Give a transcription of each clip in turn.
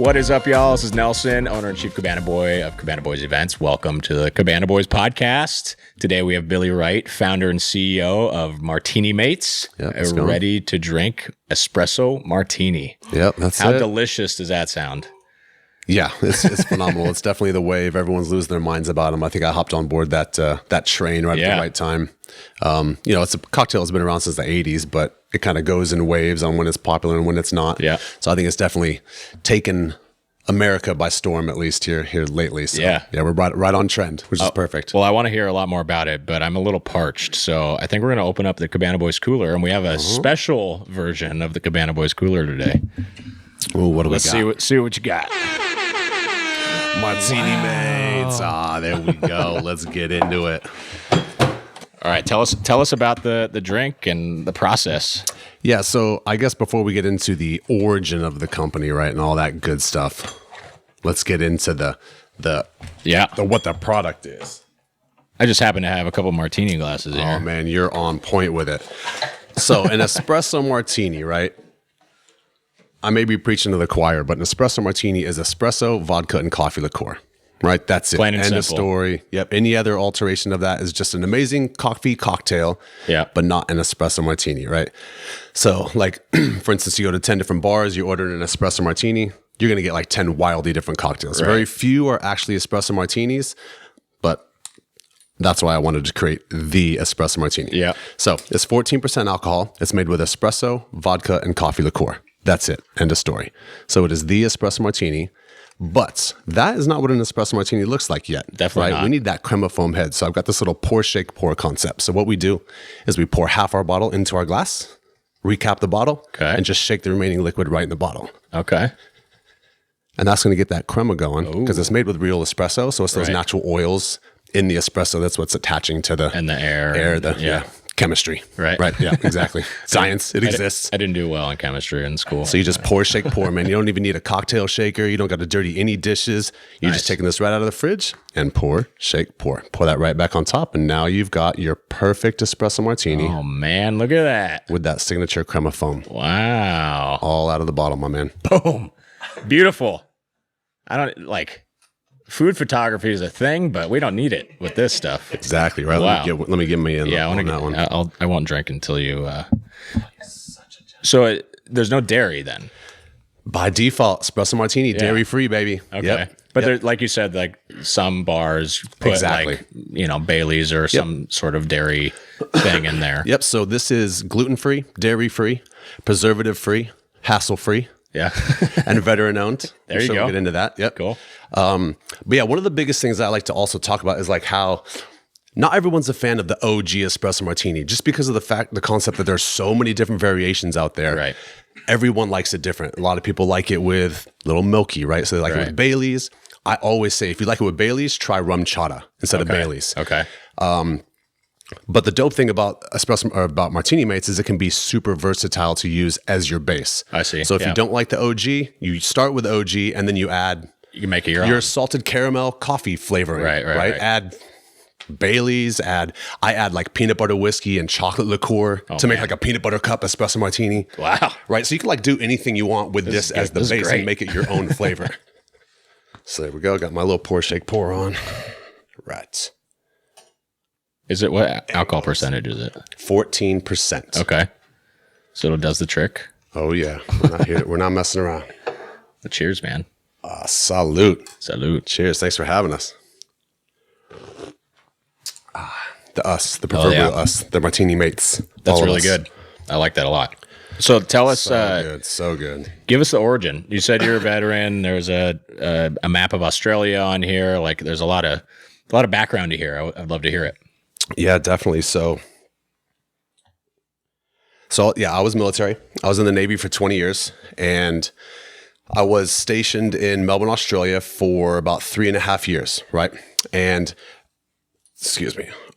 What is up, y'all? This is Nelson, owner and chief Cabana Boy of Cabana Boys Events. Welcome to the Cabana Boys podcast. Today we have Billy Wright, founder and CEO of Martini Mates, ready to drink espresso martini. Yep, that's How it. delicious does that sound? Yeah, it's phenomenal. It's definitely the wave. Everyone's losing their minds about them. I think I hopped on board that train right at the right time. It's a cocktail that's been around since the 80s, but it kind of goes in waves on when it's popular and when it's not. Yeah. So I think it's definitely taken America by storm, at least here lately. So yeah, we're right on trend, which is perfect. Well, I want to hear a lot more about it, but I'm a little parched. So I think we're going to open up the Cabana Boys cooler, and we have a special version of the Cabana Boys cooler today. Ooh, what do we got? Let's see what you got. Martini Mates. There we go. Let's get into it. All right, tell us about the drink and the process. Yeah, so I guess before we get into the origin of the company, right, and all that good stuff, let's get into the what the product is. I just happen to have a couple martini glasses here. Oh man, you're on point with it. So an espresso martini, right? I may be preaching to the choir, but an espresso martini is espresso, vodka, and coffee liqueur. Right? That's it. Plain and End simple. of story. Yep. Any other alteration of that is just an amazing coffee cocktail, but not an espresso martini, right? So, like, for instance, you go to 10 different bars, you order an espresso martini, you're going to get like 10 wildly different cocktails. Right. Very few are actually espresso martinis, but that's why I wanted to create the espresso martini. Yeah. So, it's 14% alcohol. It's made with espresso, vodka, and coffee liqueur. That's it. End of story. So, it is the espresso martini. But that is not what an espresso martini looks like yet. Definitely not. We need that crema foam head. So I've got this little pour, shake, pour concept. So what we do is we pour half our bottle into our glass, recap the bottle, and just shake the remaining liquid right in the bottle. Okay. And that's going to get that crema going because it's made with real espresso. So it's those natural oils in the espresso. That's what's attaching to the air. Chemistry. Right. Yeah, exactly. Science. It exists. I didn't do well in chemistry in school. So you just pour, shake, pour, man. You don't even need a cocktail shaker. You don't got to dirty any dishes. You're just taking this right out of the fridge and pour, shake, pour. Pour that right back on top. And now you've got your perfect espresso martini. Oh, man. Look at that. With that signature crema foam. Wow. All out of the bottle, my man. Boom. Beautiful. I don't like... Food photography is a thing, but we don't need it with this stuff. Exactly, right? Wow. Let me get me in on that one. I won't drink until you... So there's no dairy then? By default, espresso martini, dairy-free, baby. Okay. Yep. But there, like you said, like some bars put like, Bailey's or some sort of dairy thing in there. Yep, so this is gluten-free, dairy-free, preservative-free, hassle-free. Yeah. And veteran owned. There you go. We'll get into that. Yep. Cool. But yeah, one of the biggest things I like to also talk about is like how not everyone's a fan of the OG espresso martini, just because of the concept that there's so many different variations out there. Right. Everyone likes it different. A lot of people like it with a little milky, right? So they like it with Bailey's. I always say, if you like it with Bailey's, try rum chata instead of Bailey's. Okay. But the dope thing about about Martini Mates is it can be super versatile to use as your base. I see. So if you don't like the OG, you start with OG and then you add can make it your own. Salted caramel coffee flavoring. Right. Add Bailey's. I add like peanut butter whiskey and chocolate liqueur to make like a peanut butter cup espresso martini. Wow. Right. So you can like do anything you want with this as the base and make it your own flavor. So there we go. Got my little pour, shake, pour on. Right. Is it what alcohol percentage is it? 14%. Okay. So it does the trick. Oh yeah. We're not messing around. Well, cheers, man. Salute. Salute. Cheers. Thanks for having us. The proverbial us, the Martini Mates. That's really good. I like that a lot. So tell us. So good. Give us the origin. You said you're a veteran. There's a map of Australia on here. Like there's a lot of background to hear. I'd love to hear it. Yeah, definitely. So yeah, I was military. I was in the Navy for 20 years, and I was stationed in Melbourne, Australia for about 3.5 years, right? And,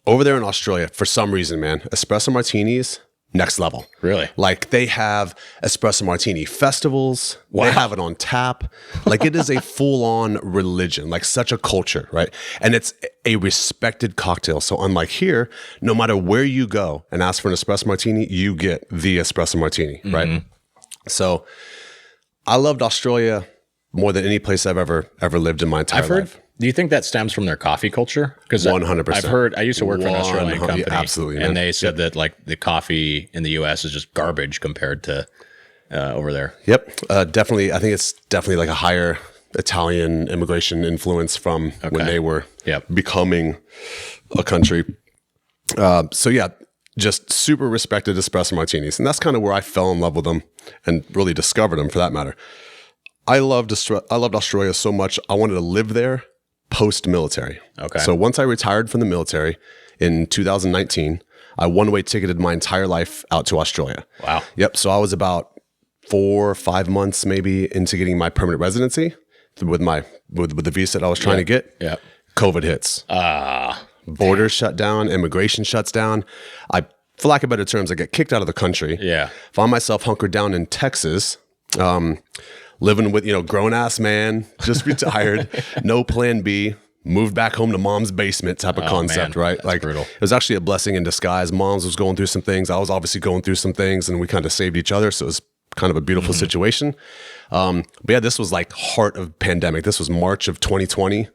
over there in Australia, for some reason, man, espresso martinis, next level. Really? Like they have espresso martini festivals. Wow. They have it on tap. Like it is a full-on religion, like such a culture, right? And it's a respected cocktail. So unlike here, no matter where you go and ask for an espresso martini, you get the espresso martini, right? So I loved Australia more than any place I've ever lived in my entire life. Do you think that stems from their coffee culture? Because 100%. I've heard. I used to work for an Australian company, absolutely, and they said that like the coffee in the U.S. is just garbage compared to over there. Yep, definitely. I think it's definitely like a higher Italian immigration influence from when they were becoming a country. So yeah, just super respected espresso martinis, and that's kind of where I fell in love with them and really discovered them, for that matter. I loved Australia so much. I wanted to live there post-military. Okay. So once I retired from the military in 2019, I one-way ticketed my entire life out to Australia. Wow. Yep. So I was about 4 or 5 months maybe into getting my permanent residency with the visa that I was trying to get. Yeah. COVID hits. Borders shut down. Immigration shuts down. For lack of better terms, I get kicked out of the country. Yeah. Found myself hunkered down in Texas. Living with, grown ass man, just retired, no plan B, moved back home to mom's basement type of concept, right? That's like brutal. It was actually a blessing in disguise. Mom's was going through some things. I was obviously going through some things, and we kind of saved each other. So it was kind of a beautiful situation. But yeah, this was like heart of pandemic. This was March of 2020,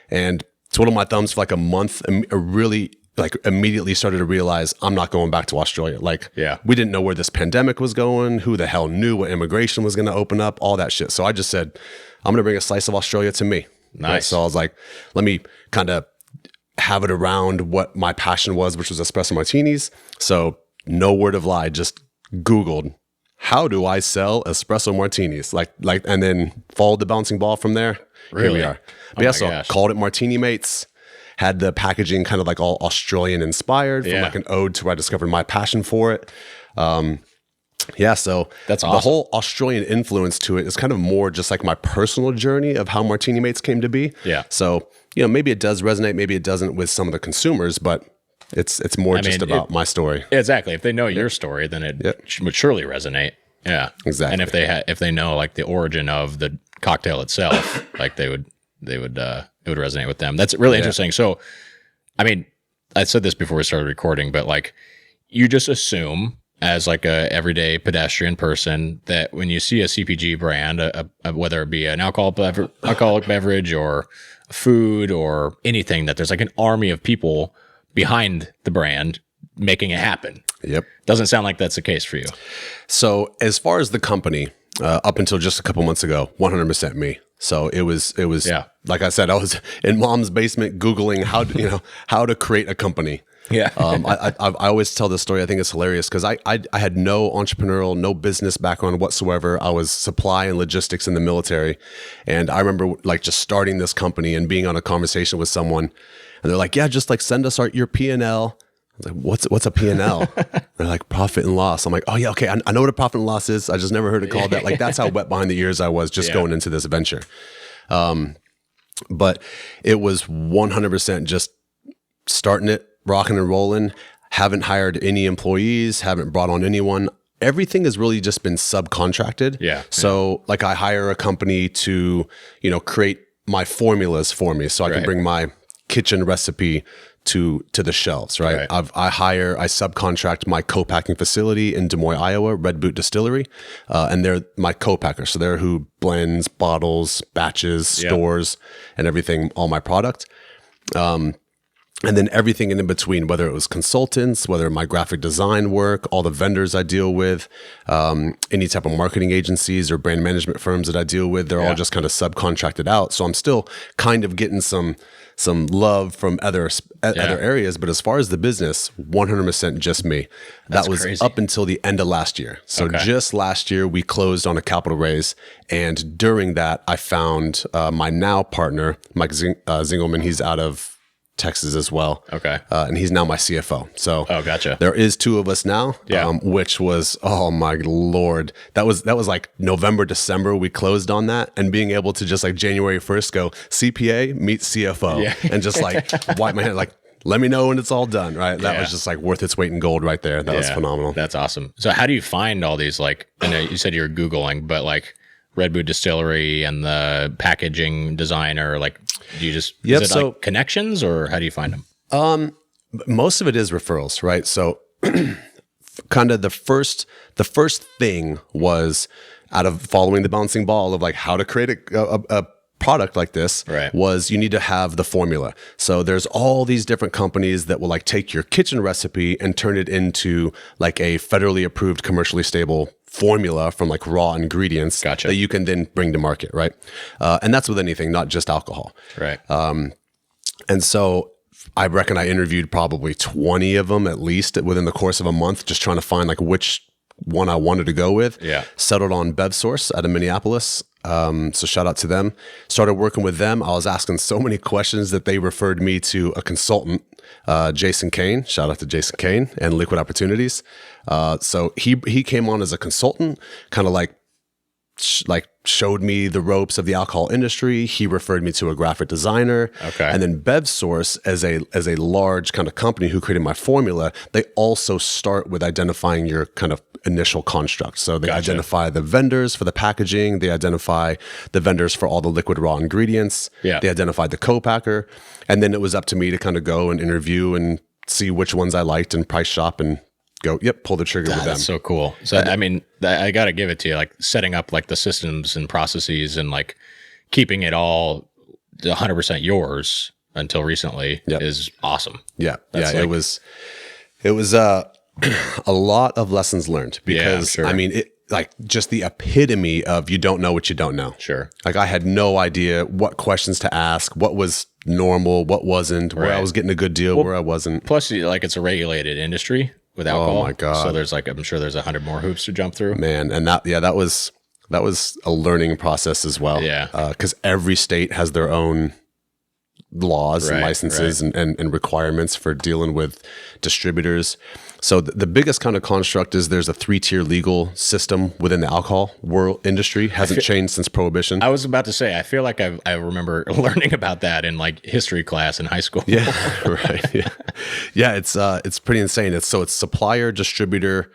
and twiddled my thumbs for like a month and really like immediately started to realize I'm not going back to Australia. Like, we didn't know where this pandemic was going. Who the hell knew what immigration was going to open up, all that shit. So I just said, I'm going to bring a slice of Australia to me. Nice. Right? So I was like, let me kind of have it around what my passion was, which was espresso martinis. So no word of lie, just Googled, how do I sell espresso martinis? Like, and then followed the bouncing ball from there. Really? Here we are. But so I called it Martini Mates. Had the packaging kind of like all Australian inspired from like an ode to where I discovered my passion for it. So that's awesome. The whole Australian influence to it is kind of more just like my personal journey of how Martini Mates came to be. Yeah. So, maybe it does resonate, maybe it doesn't with some of the consumers, but it's more just about my story. Exactly. If they know your story, then it would surely resonate. Yeah. Exactly. And if they know like the origin of the cocktail itself, like it would resonate with them. That's really interesting. So, I mean, I said this before we started recording, but like you just assume as like a everyday pedestrian person that when you see a CPG brand, whether it be an alcoholic beverage or food or anything, that there's like an army of people behind the brand making it happen. Yep. Doesn't sound like that's the case for you. So as far as the company, up until just a couple months ago, 100% me. So it was like I said, I was in mom's basement Googling how to create a company. Yeah. I always tell this story. I think it's hilarious because I had no entrepreneurial, no business background whatsoever. I was supply and logistics in the military. And I remember like just starting this company and being on a conversation with someone and they're like, yeah, just like send us your P&L. I was like, what's a P&L? They're like, profit and loss. I'm like, oh yeah, okay. I know what a profit and loss is. I just never heard it called that. Like that's how wet behind the ears I was just going into this venture. But it was 100% just starting it, rocking and rolling. Haven't hired any employees, haven't brought on anyone. Everything has really just been subcontracted. Yeah. So like I hire a company to, create my formulas for me so I can bring my kitchen recipe to the shelves, right? I subcontract my co-packing facility in Des Moines, Iowa, Red Boot Distillery, and they're my co-packer. So they're who blends, bottles, batches, stores, and everything, all my product. And then everything in between, whether it was consultants, whether my graphic design work, all the vendors I deal with, any type of marketing agencies or brand management firms that I deal with, they're all just kind of subcontracted out. So I'm still kind of getting some love from other areas. But as far as the business, 100% just me. That was crazy. Up until the end of last year. So just last year, we closed on a capital raise. And during that, I found my now partner, Mike Zingelman. He's out of Texas as well. Okay. And he's now my CFO. So gotcha. There is two of us now, which was, oh my Lord. That was like November, December, we closed on that, and being able to just like January 1st go CPA meet CFO and just like wipe my hand, like, let me know when it's all done. Right. That was just like worth its weight in gold right there. That was phenomenal. That's awesome. So how do you find all these, like, I know you said you're Googling, but like Red Boot Distillery and the packaging designer, like, do you just, is it like connections, or how do you find them? Most of it is referrals, right? So kind of the first thing was out of following the bouncing ball of like how to create a product like this, was you need to have the formula. So there's all these different companies that will like take your kitchen recipe and turn it into like a federally approved, commercially stable formula from like raw ingredients that you can then bring to market, right? And that's with anything, not just alcohol. Right. And so I reckon I interviewed probably 20 of them at least within the course of a month, just trying to find like which one I wanted to go with. Yeah. Settled on BevSource out of Minneapolis. So shout out to them. Started working with them. I was asking so many questions that they referred me to a consultant, Jason Kane. Shout out to Jason Kane and Liquid Opportunities. So he came on as a consultant, kind of like showed me the ropes of the alcohol industry. He referred me to a graphic designer. Okay. And then BevSource, as a large kind of company who created my formula, they also start with identifying your kind of initial construct. So they identify the vendors for the packaging. They identify the vendors for all the liquid raw ingredients. Yeah. They identified the co-packer. And then it was up to me to kind of go and interview and see which ones I liked and price shop and go, pull the trigger with them. That's so cool. So, I mean, I got to give it to you, like setting up like the systems and processes and like keeping it all 100% yours until recently is awesome. Yeah. It was a lot of lessons learned because I mean, it like just the epitome of you don't know what you don't know. Sure. Like I had no idea what questions to ask, what was normal, what wasn't, where I was getting a good deal, where I wasn't. Plus, like it's a regulated industry with alcohol. Oh my God. So there's like, I'm sure there's 100 more hoops to jump through. Man. And that was a learning process as well. Yeah. Cause every state has their own laws and licenses and requirements for dealing with distributors. So the biggest kind of construct is there's a 3-tier legal system within the alcohol world industry. Hasn't changed since Prohibition. I was about to say, I feel like I remember learning about that in like history class in high school. Yeah, right. Yeah, it's pretty insane. It's supplier, distributor,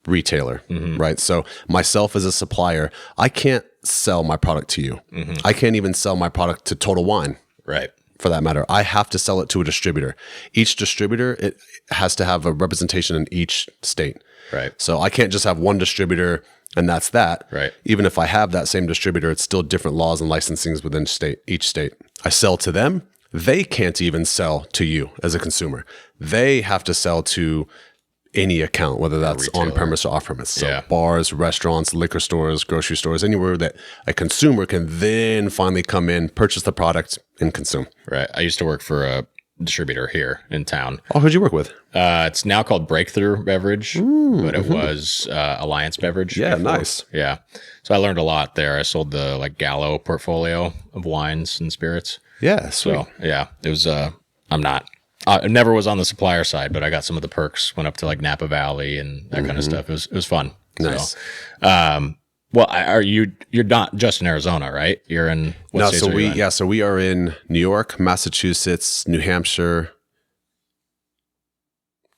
retailer, right? So myself as a supplier, I can't sell my product to you. I can't even sell my product to Total Wine. Right. For that matter, I have to sell it to a distributor. Each distributor, it has to have a representation in each state. Right. So I can't just have one distributor and that's that. Right. Even if I have that same distributor, it's still different laws and licensings within each state. I sell to them. They can't even sell to you as a consumer. They have to sell to any account, whether that's on premise or off premise. So bars, restaurants, liquor stores, grocery stores, anywhere that a consumer can then finally come in, purchase the product, and consume. Right. I used to work for a distributor here in town. Oh, who'd you work with? It's now called Breakthrough Beverage, but it was Alliance Beverage. Yeah, before. nice. Yeah. So I learned a lot there. I sold the like Gallo portfolio of wines and spirits. Yeah, sweet. So yeah, it was. I never was on the supplier side, but I got some of the perks. Went up to like Napa Valley and that kind of stuff. It was fun. Nice. So, well, you're not just in Arizona, right? You're in what states are you in? So we are in New York, Massachusetts, New Hampshire,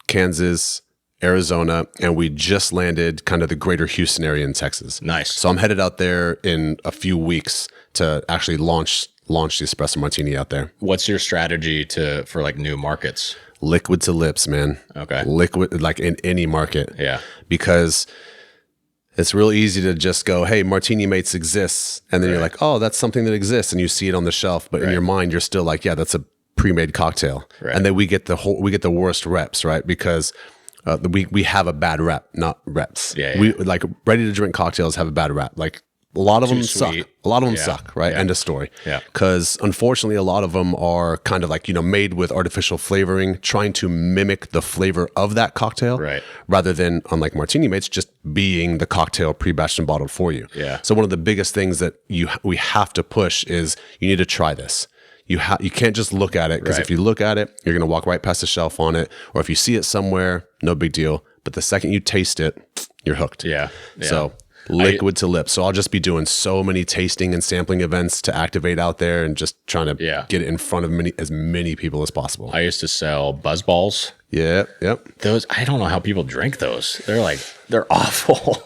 Kansas, Arizona, and we just landed kind of the greater Houston area in Texas. Nice. So I'm headed out there in a few weeks to actually launch the espresso martini out there. What's your strategy for like new markets? Liquid to lips, man. Okay. Liquid, like in any market. Yeah. Because it's real easy to just go, hey, Martini Mates exists. And then you're like, oh, that's something that exists. And you see it on the shelf. But in your mind, you're still like, yeah, that's a pre-made cocktail. Right. And then we get the worst reps, right? Because we have a bad rep, not reps. Yeah. We like ready to drink cocktails have a bad rep. Like a lot of them suck. A lot of them suck, right? End of story. Yeah. Because unfortunately, a lot of them are kind of like, made with artificial flavoring, trying to mimic the flavor of that cocktail, right? Rather than, unlike Martini Mates, just being the cocktail pre-batched and bottled for you. Yeah. So one of the biggest things that we have to push is you need to try this. You can't just look at it, because if you look at it, you're going to walk right past the shelf on it. Or if you see it somewhere, no big deal. But the second you taste it, you're hooked. Yeah. So liquid to lips. So I'll just be doing so many tasting and sampling events to activate out there and just trying to get it in front of as many people as possible. I used to sell buzz balls. Yeah. Yep. Those, I don't know how people drink those. They're awful.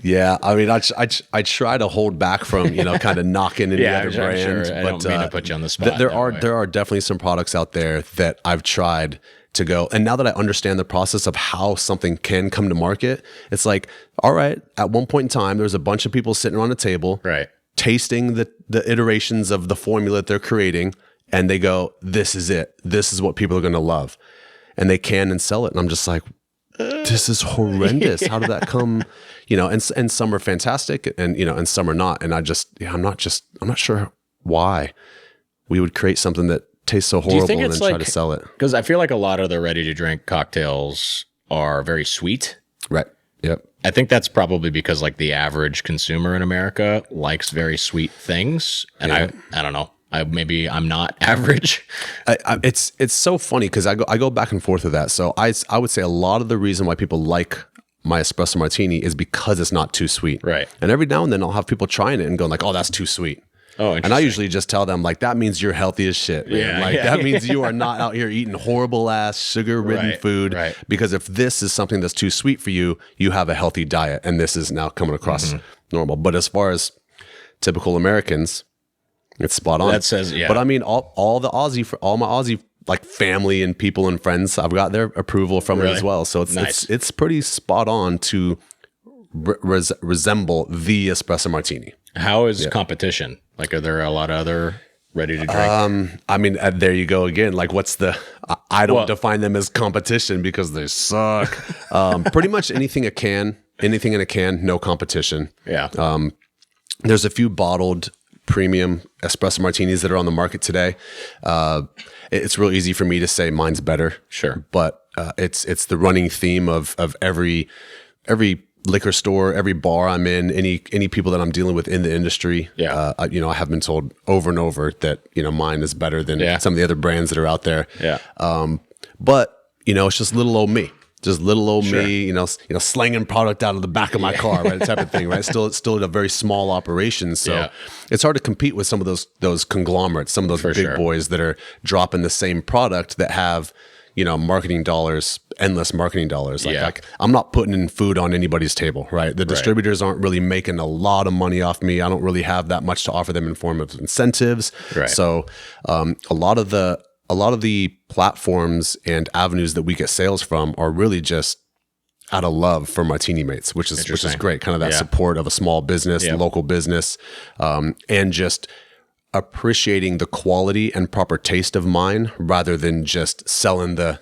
Yeah. I mean, I try to hold back from, kind of knocking any other brand. Sure. I don't mean to put you on the spot. There are definitely some products out there that I've tried to go. And now that I understand the process of how something can come to market, it's like, all right, at one point in time, there was a bunch of people sitting around a table, right, tasting the iterations of the formula that they're creating. And they go, this is it. This is what people are going to love. And they can and sell it. And I'm just like, this is horrendous. How did that come? And some are fantastic and some are not. And I'm not sure why we would create something that tastes so horrible and then try to sell it. Because I feel like a lot of the ready to drink cocktails are very sweet. Right. Yep. I think that's probably because like the average consumer in America likes very sweet things. And I don't know. Maybe I'm not average. It's so funny because I go back and forth with that. So I would say a lot of the reason why people like my espresso martini is because it's not too sweet. Right. And every now and then I'll have people trying it and going like, oh, that's too sweet. Oh, and I usually just tell them like, that means you're healthy as shit, man. That means you are not out here eating horrible ass sugar-ridden food. Right. Because if this is something that's too sweet for you, you have a healthy diet, and this is now coming across normal. But as far as typical Americans, it's spot on. That says, yeah. But I mean, all my Aussie like family and people and friends, I've got their approval from it as well. So it's pretty spot on to resemble the espresso martini. How is competition? Like, are there a lot of other ready to drink? I mean, there you go again. Like, I don't define them as competition because they suck. Pretty much anything in a can, no competition. Yeah. There's a few bottled premium espresso martinis that are on the market today. It's real easy for me to say mine's better. Sure. But it's the running theme of every liquor store, every bar I'm in, any people that I'm dealing with in the industry. Yeah. I have been told over and over that, mine is better than some of the other brands that are out there. Yeah. But it's just little old me. Just little old me, slanging product out of the back of my car, right? Type of thing, right? Still a very small operation, so it's hard to compete with some of those conglomerates, some of those big boys that are dropping the same product that have, marketing dollars, endless marketing dollars. Like I'm not putting in food on anybody's table, right? The distributors aren't really making a lot of money off me. I don't really have that much to offer them in form of incentives. Right. So a lot of the platforms and avenues that we get sales from are really just out of love for Martini Mates, which is great. Kind of that support of a small business, local business, and just appreciating the quality and proper taste of mine rather than just selling the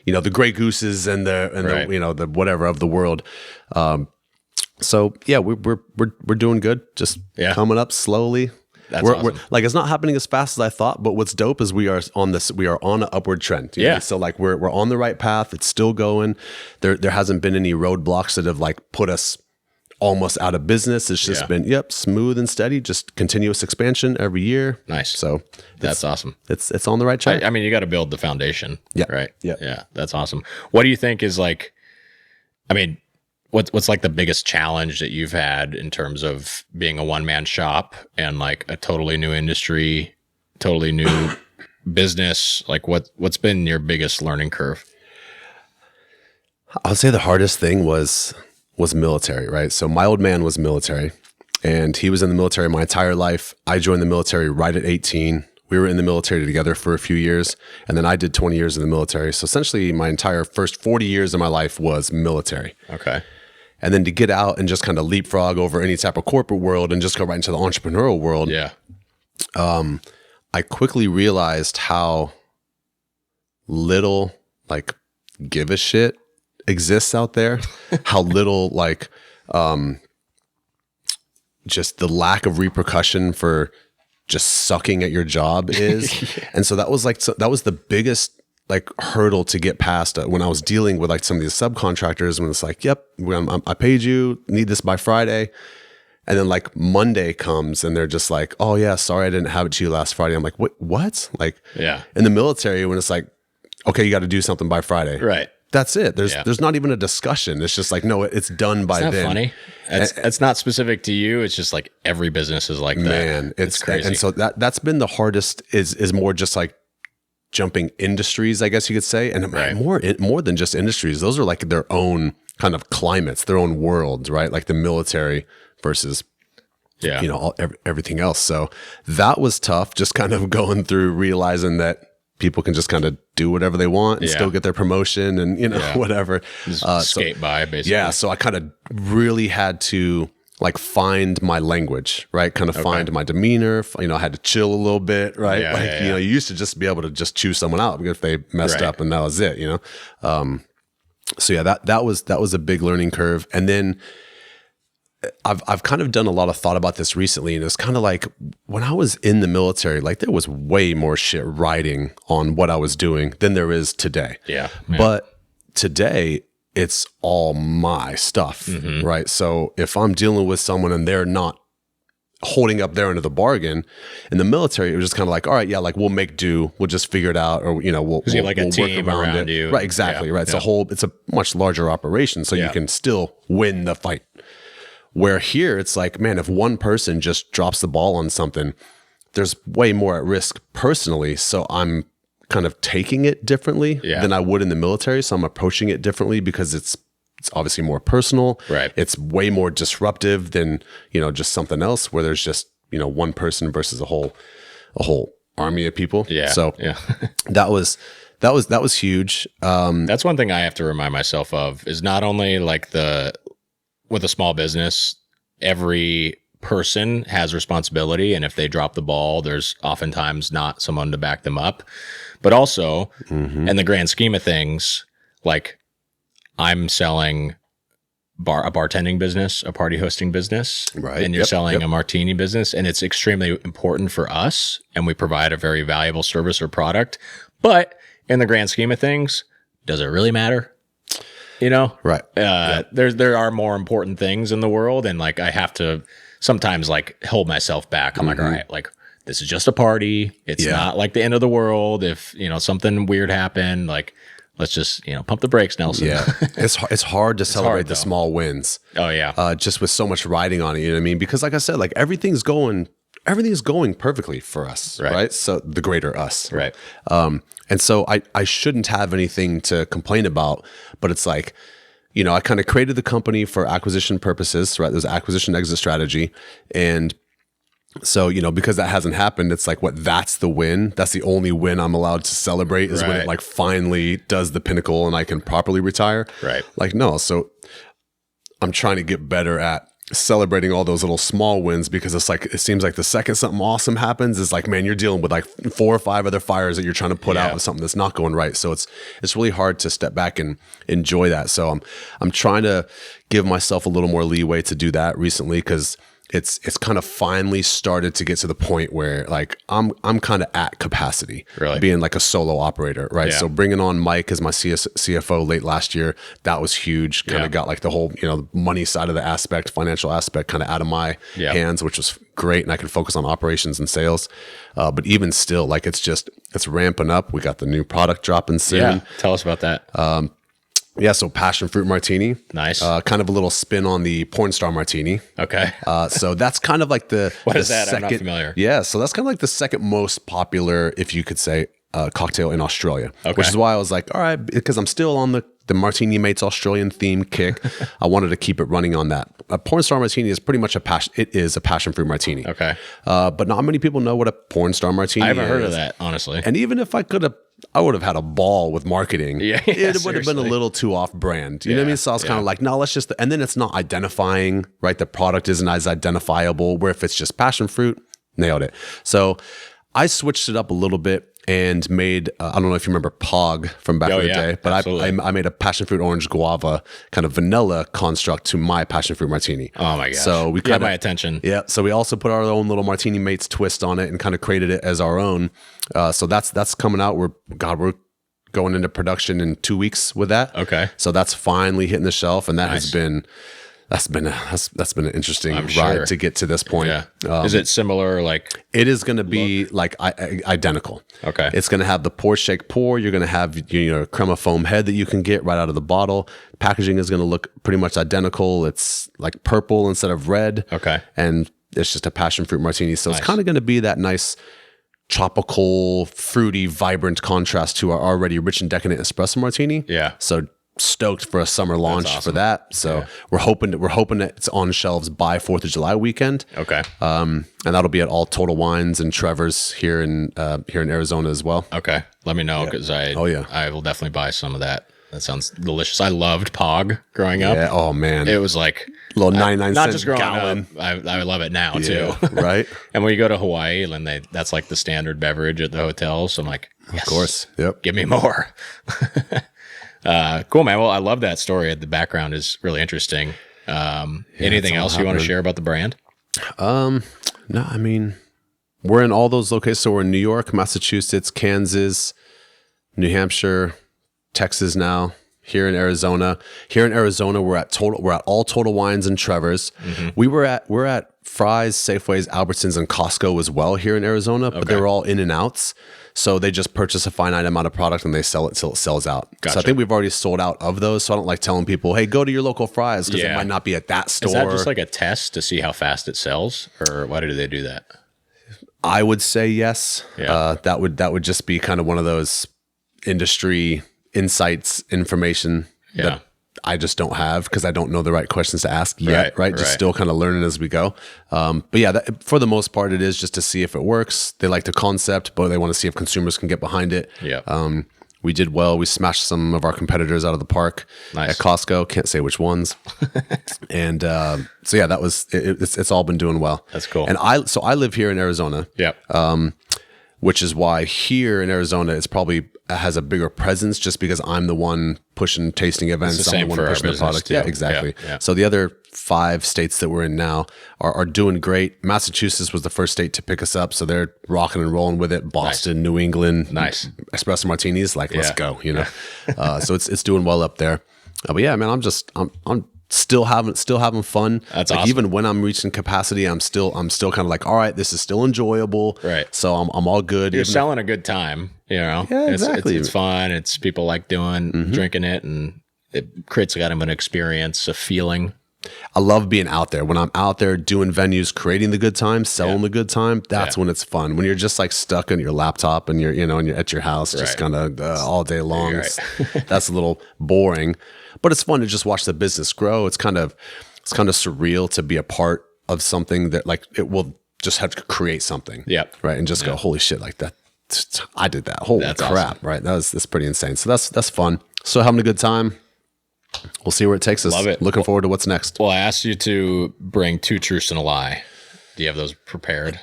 the Grey Gooses and the whatever of the world. So yeah, we're doing good. Just coming up slowly. We're like, it's not happening as fast as I thought, but what's dope is we are on an upward trend. So like we're on the right path. It's still going. There hasn't been any roadblocks that have like put us almost out of business. It's just been smooth and steady, just continuous expansion every year. Nice. So that's awesome. It's on the right track. I mean, you got to build the foundation. Yeah. Right. Yeah. Yeah. That's awesome. What do you think is like, I mean, what's like the biggest challenge that you've had in terms of being a one-man shop and like a totally new industry, totally new business? Like what's been your biggest learning curve? I would say the hardest thing was military, right? So my old man was military and he was in the military my entire life. I joined the military right at 18. We were in the military together for a few years, and then I did 20 years in the military. So essentially my entire first 40 years of my life was military. Okay. And then to get out and just kind of leapfrog over any type of corporate world and just go right into the entrepreneurial world. Yeah. I quickly realized how little like give a shit exists out there, how little like just the lack of repercussion for just sucking at your job is. And so that was the biggest like hurdle to get past when I was dealing with like some of these subcontractors, when it's like, yep, I paid you, need this by Friday. And then like Monday comes and they're just like, oh yeah, sorry, I didn't have it to you last Friday. I'm like, what? Like in the military, when it's like, okay, you got to do something by Friday. Right. That's it. There's not even a discussion. It's just like, no, it's done by then. Funny. It's not specific to you. It's just like every business is like that. Man, it's crazy. And so that's been the hardest is more just like jumping industries, I guess you could say. And more than just industries. Those are like their own kind of climates, their own worlds, right? Like the military versus everything else. So that was tough, just kind of going through realizing that people can just kind of do whatever they want and still get their promotion and, you know, whatever. Skate by, basically. Yeah. So I kind of really had to like find my language, right? Kind of find my demeanor. You know, I had to chill a little bit, right? You know, you used to just be able to just choose someone out if they messed up and that was it, you know? So yeah, that was a big learning curve. And then I've kind of done a lot of thought about this recently, and it's kind of like when I was in the military, like there was way more shit riding on what I was doing than there is today. Yeah. But today it's all my stuff, right? So if I'm dealing with someone and they're not holding up their end of the bargain, in the military, it was just kind of like, all right, yeah, like we'll make do, we'll just figure it out, or you know, we'll like a team work around it. Right, exactly, right. It's a much larger operation, so you can still win the fight. Where here, it's like, man, if one person just drops the ball on something, there's way more at risk personally. So I'm kind of taking it differently than I would in the military. So I'm approaching it differently because it's obviously more personal. Right. It's way more disruptive than, you know, just something else where there's just, you know, one person versus a whole army of people. Yeah. So that was huge. That's one thing I have to remind myself of is not only like with a small business, every person has responsibility. And if they drop the ball, there's oftentimes not someone to back them up. But also, in the grand scheme of things, like I'm selling a bartending business, a party hosting business, right? And you're selling a martini business. And it's extremely important for us. And we provide a very valuable service or product. But in the grand scheme of things, does it really matter? You know, right? There are more important things in the world, and like I have to sometimes like hold myself back. I'm like, all right, like this is just a party. It's not like the end of the world. If you know something weird happened, like let's just pump the brakes, Nelson. Yeah, it's hard to celebrate the small wins. Oh yeah, just with so much riding on it. You know what I mean? Because like I said, like everything's going perfectly for us, right? So the greater us, right? And so I shouldn't have anything to complain about, but it's like, you know, I kind of created the company for acquisition purposes, right? There's acquisition exit strategy. And so, you know, because that hasn't happened, it's like, that's the win. That's the only win I'm allowed to celebrate is when it like finally does the pinnacle and I can properly retire. Right. Like, no. So I'm trying to get better at celebrating all those little small wins because it's like, it seems like the second something awesome happens is like, man, you're dealing with like 4 or 5 other fires that you're trying to put out with something that's not going right. So it's really hard to step back and enjoy that. So I'm trying to give myself a little more leeway to do that recently because it's kind of finally started to get to the point where like I'm kind of at capacity, being like a solo operator, right? So bringing on Mike as my CFO late last year, that was huge. Kind of got like the whole money side of the aspect, financial aspect, kind of out of my hands, which was great, and I could focus on operations and sales. But even still, like it's ramping up. We got the new product dropping soon. Yeah, tell us about that. Yeah, so passion fruit martini. Nice. Kind of a little spin on the porn star martini. Okay. So that's kind of like the what is that? Second, I'm not familiar. Yeah, so that's kind of like the second most popular, if you could say, cocktail in Australia. Okay. Which is why I was like, all right, because I'm still on the Martini Mates Australian theme kick. I wanted to keep it running on that. A porn star martini is pretty much it is a passion fruit martini. Okay. But not many people know what a porn star martini is. I haven't heard of that, honestly. And even if I would have had a ball with marketing. It would have been a little too off brand. You know what I mean? So I was kind of like, no, let's just, and then it's not identifying, right? The product isn't as identifiable, where if it's just passion fruit, nailed it. So I switched it up a little bit and made, I don't know if you remember Pog from back in the day, but I made a passion fruit orange guava kind of vanilla construct to my passion fruit martini. Oh my gosh. So we got my attention. Yeah. So we also put our own little Martini Mates twist on it and kind of created it as our own. So that's coming out. We're going into production in 2 weeks with that. Okay. So that's finally hitting the shelf, and that's been an interesting ride to get to this point. Yeah. Is it similar? Like it is going to be like identical. Okay. It's going to have the pour shake pour. You're going to have crema foam head that you can get right out of the bottle. Packaging is going to look pretty much identical. It's like purple instead of red. Okay. And it's just a passion fruit martini. So it's kind of going to be that nice tropical, fruity, vibrant contrast to our already rich and decadent espresso martini. Yeah. So stoked for a summer launch for that. So we're hoping that it's on shelves by 4th of July weekend. Okay. And that'll be at all Total Wines and Trevor's here in Arizona as well. Okay. Let me know because I will definitely buy some of that. That sounds delicious. I loved Pog growing up. Yeah. Oh man. It was like little 99 not cent just growing gallon. up. I love it now too. Right. And when you go to Hawaii, and that's like the standard beverage at the hotel. So I'm like, yes, of course. Yep. Give me more. Cool, man. Well, I love that story. The background is really interesting. Anything else you want to share about the brand? No, I mean, we're in all those locations. So we're in New York, Massachusetts, Kansas, New Hampshire, Texas now, here in Arizona. Here in Arizona, we're at all Total Wines and Trevor's. Mm-hmm. We're at Fry's, Safeways, Albertsons, and Costco as well here in Arizona, but they're all in and outs. So they just purchase a finite amount of product and they sell it till it sells out. Gotcha. So I think we've already sold out of those. So I don't like telling people, hey, go to your local Fry's because it might not be at that store. Is that just like a test to see how fast it sells, or why do they do that? I would say yes. Yeah. That would just be kind of one of those industry insights, information that I just don't have because I don't know the right questions to ask yet, right? Just still kind of learning as we go. But yeah, for the most part, it is just to see if it works. They like the concept, but they want to see if consumers can get behind it. Yeah. We did well. We smashed some of our competitors out of the park at Costco. Can't say which ones. And so yeah, that was it's all been doing well. That's cool. And I live here in Arizona. Yeah. Which is why here in Arizona it's probably has a bigger presence just because I'm the one pushing tasting events. I'm the one pushing the product. Too. Yeah, exactly. Yeah. So the other 5 states that we're in now are doing great. Massachusetts was the first state to pick us up, so they're rocking and rolling with it. Boston, New England, espresso martinis, let's go. So it's doing well up there. But yeah, man, I'm still having fun. That's awesome. Even when I'm reaching capacity, I'm still kind of like, all right, this is still enjoyable. Right. So I'm all good. You're selling a good time, Yeah, exactly. It's fun. It's people like drinking it, and it creates kind of an experience, a feeling. I love being out there. When I'm out there doing venues, creating the good time, selling the good time, that's when it's fun. When you're just like stuck on your laptop and you're at your house, just kind of all day long, that's a little boring. But it's fun to just watch the business grow. It's kind of surreal to be a part of something that like it will just have to create something. Right. And just go, holy shit, like that. I did that. Holy crap. Awesome. Right. That's pretty insane. So that's fun. So having a good time. We'll see where it takes us. Love it. Looking forward to what's next. Well, I asked you to bring 2 truths and a lie. Do you have those prepared?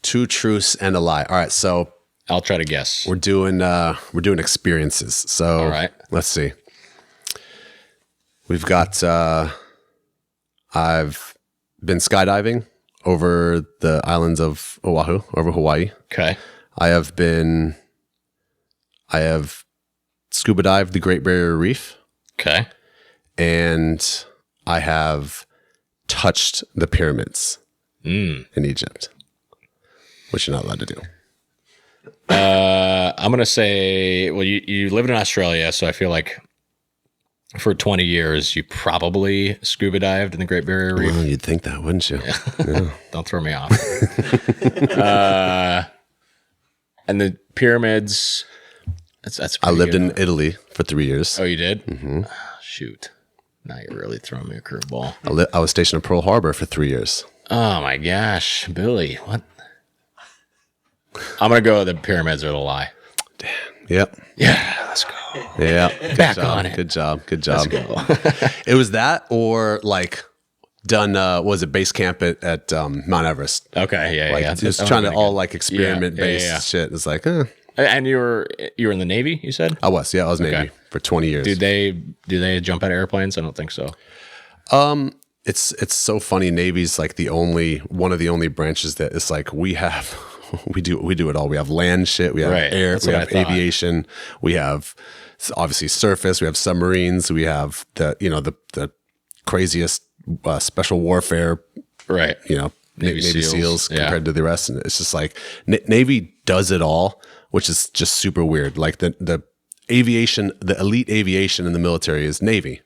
2 truths and a lie. All right. So I'll try to guess. We're doing experiences. So all right. Let's see. We've got, I've been skydiving over the islands of Oahu, over Hawaii. Okay. I have scuba dived the Great Barrier Reef. Okay. And I have touched the pyramids in Egypt, which you're not allowed to do. I'm going to say, well, you lived in Australia, so I feel like for 20 years, you probably scuba dived in the Great Barrier Reef. Well, you'd think that, wouldn't you? Yeah. Don't throw me off. And the pyramids, that's I lived in Italy for 3 years. Oh, you did? Mm-hmm. Oh, shoot. Now you're really throwing me a curveball. I was stationed in Pearl Harbor for 3 years. Oh, my gosh. Billy, what? I'm going to go the pyramids are the lie. Damn. Yep. Yeah, let's go. Yeah. Back on it. Good job. Let's go. It was that or like done, was it base camp at Mount Everest? Okay, yeah. It was trying to all like experiment-based shit. It's like, And you were in the Navy, you said? I was Navy for 20 years. Do they jump out of airplanes? I don't think so. It's so funny. Navy's like one of the only branches that it's like we do it all. We have land shit, we have air, we have aviation, we have obviously surface, we have submarines, we have the craziest special warfare, right? Navy SEALs compared to the rest, and it's just like Navy does it all, which is just super weird. Like the aviation, the elite aviation in the military is Navy.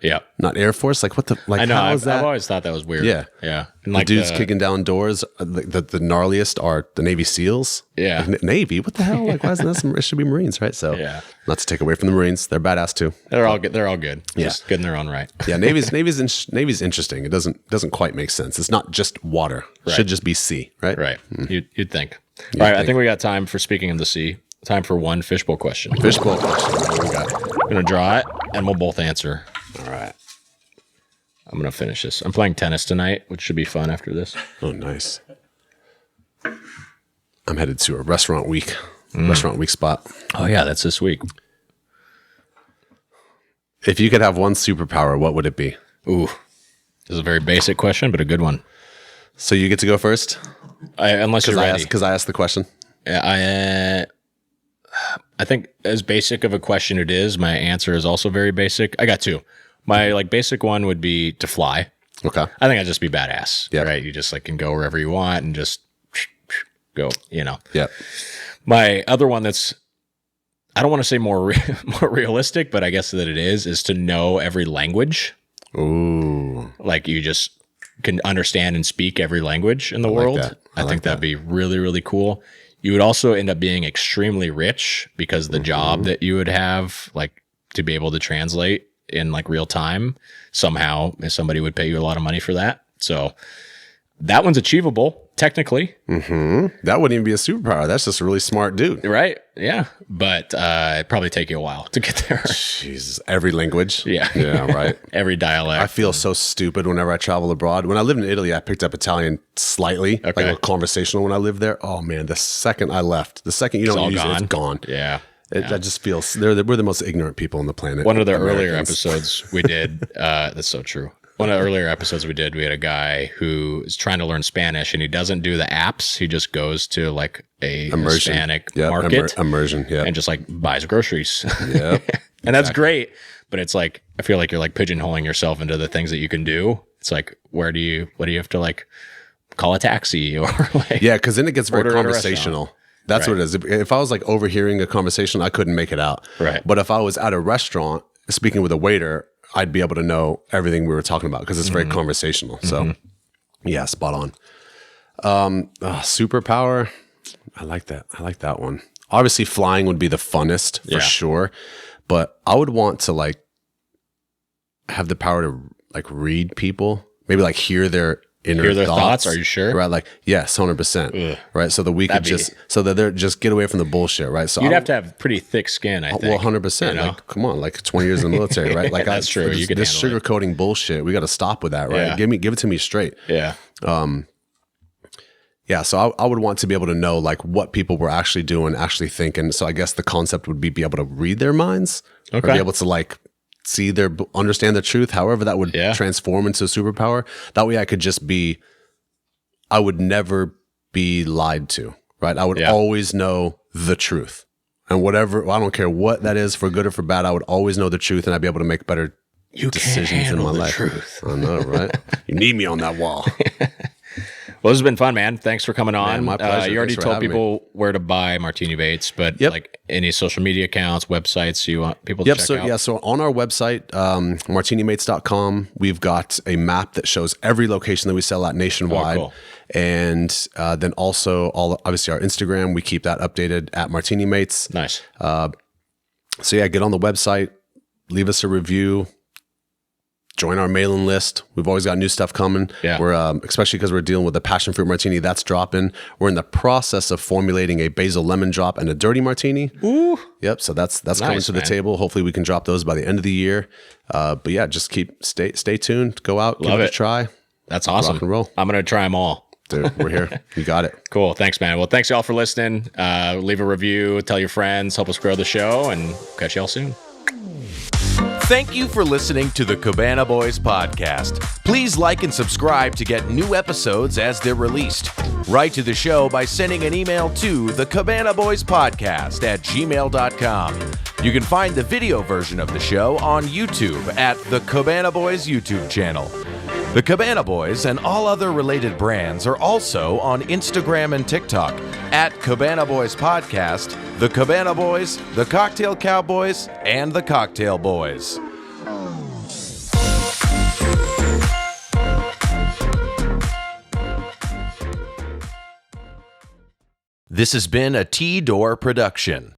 Yeah. Not Air Force. Like what the, like I know. how is that? I've always thought that was weird. Yeah. Yeah. And Like like dudes kicking down doors. The gnarliest are the Navy SEALs. Yeah. Like, Navy? What the hell? Like why isn't that it should be Marines, right? So not to take away from the Marines. They're badass too. They're all good. They're all good. Yeah. Just good in their own right. Yeah. Navy's interesting. It doesn't quite make sense. It's not just water. It should just be sea, right? Right. You'd think. All right. I think we got time for, speaking of the sea, time for one fishbowl question. Fishbowl question. What do we got? I'm going to draw it and we'll both answer. All right. I'm going to finish this. I'm playing tennis tonight, which should be fun after this. Oh, nice. I'm headed to a restaurant week spot. Oh, yeah. That's this week. If you could have one superpower, what would it be? Ooh. This is a very basic question, but a good one. So you get to go first? Unless you're ready. Because I asked the question. Yeah, I think as basic of a question it is, my answer is also very basic. I got two. My like basic one would be to fly. Okay. I think I'd just be badass. Yeah. Right. You just like can go wherever you want and just go, you know. Yeah. My other one that's, I don't want to say more realistic, but I guess that it is to know every language. Ooh. Like you just can understand and speak every language in the world. Like that. I think that'd be really, really cool. You would also end up being extremely rich because the job that you would have, like to be able to translate in like real time, somehow somebody would pay you a lot of money for that. So that one's achievable technically. That wouldn't even be a superpower. That's just a really smart dude. Right. Yeah. But it'd probably take you a while to get there. Jesus. Every language. Yeah. Yeah, right. Every dialect. I feel so stupid whenever I travel abroad. When I lived in Italy, I picked up Italian slightly, like a conversational when I lived there. Oh man, the second I left, the second you don't use it, it's gone. Yeah. I just feel we're the most ignorant people on the planet. One of the earlier episodes we did, that's so true. One of the earlier episodes we had a guy who is trying to learn Spanish and he doesn't do the apps. He just goes to like a Hispanic market. Immersion, yeah. And just like buys groceries. Yeah. And that's great. But it's like, I feel like you're like pigeonholing yourself into the things that you can do. It's like, what do you have to like call a taxi or like. Yeah, because then it gets very conversational. That's what it is. If I was like overhearing a conversation, I couldn't make it out. Right. But if I was at a restaurant speaking with a waiter, I'd be able to know everything we were talking about because it's very conversational. So yeah, spot on. Superpower. I like that. I like that one. Obviously flying would be the funnest for sure, but I would want to like have the power to like read people, maybe like hear their thoughts. Are you sure? Right. Like, yes, 100%. Right. So that we could so that they're just get away from the bullshit. Right. So you'd have to have pretty thick skin, I think. Well, 100%. You know? Like, come on, like 20 years in the military, right? Like that's true. You could this sugarcoating bullshit. We got to stop with that, right? Yeah. Give it to me straight. Yeah. Yeah. So I would want to be able to know like what people were actually doing, actually thinking. So I guess the concept would be able to read their minds or be able to like understand the truth. However, that would transform into a superpower. That way I could just I would never be lied to, right? I would always know the truth. And whatever, I don't care what that is, for good or for bad, I would always know the truth and I'd be able to make better decisions in my life. Truth. I know, right? You need me on that wall. Well, this has been fun, man. Thanks for coming on. Man, my pleasure. You already told people where to buy Martini Baits, but like any social media accounts, websites you want people to check out? Yeah, so on our website, martinimates.com, we've got a map that shows every location that we sell at nationwide. Oh, cool. And then also obviously our Instagram, we keep that updated at Martini Mates. Nice. So yeah, get on the website, leave us a review, join our mailing list. We've always got new stuff coming. Yeah. We're especially because we're dealing with the passion fruit martini that's dropping. We're in the process of formulating a basil lemon drop and a dirty martini. Ooh. Yep. So that's coming to the table. Hopefully we can drop those by the end of the year. But yeah, just stay tuned. Go out, give it a try. That's awesome. Rock and roll. I'm gonna try them all. Dude, we're here. You got it. Cool. Thanks, man. Well, thanks y'all for listening. Leave a review, tell your friends, help us grow the show, and catch y'all soon. Thank you for listening to the Cabana Boys podcast. Please like and subscribe to get new episodes as they're released. Write to the show by sending an email to thecabanaboyspodcast@gmail.com. You can find the video version of the show on YouTube at the Cabana Boys YouTube channel. The Cabana Boys and all other related brands are also on Instagram and TikTok at Cabana Boys Podcast, The Cabana Boys, The Cocktail Cowboys, and The Cocktail Boys. This has been a T-Door production.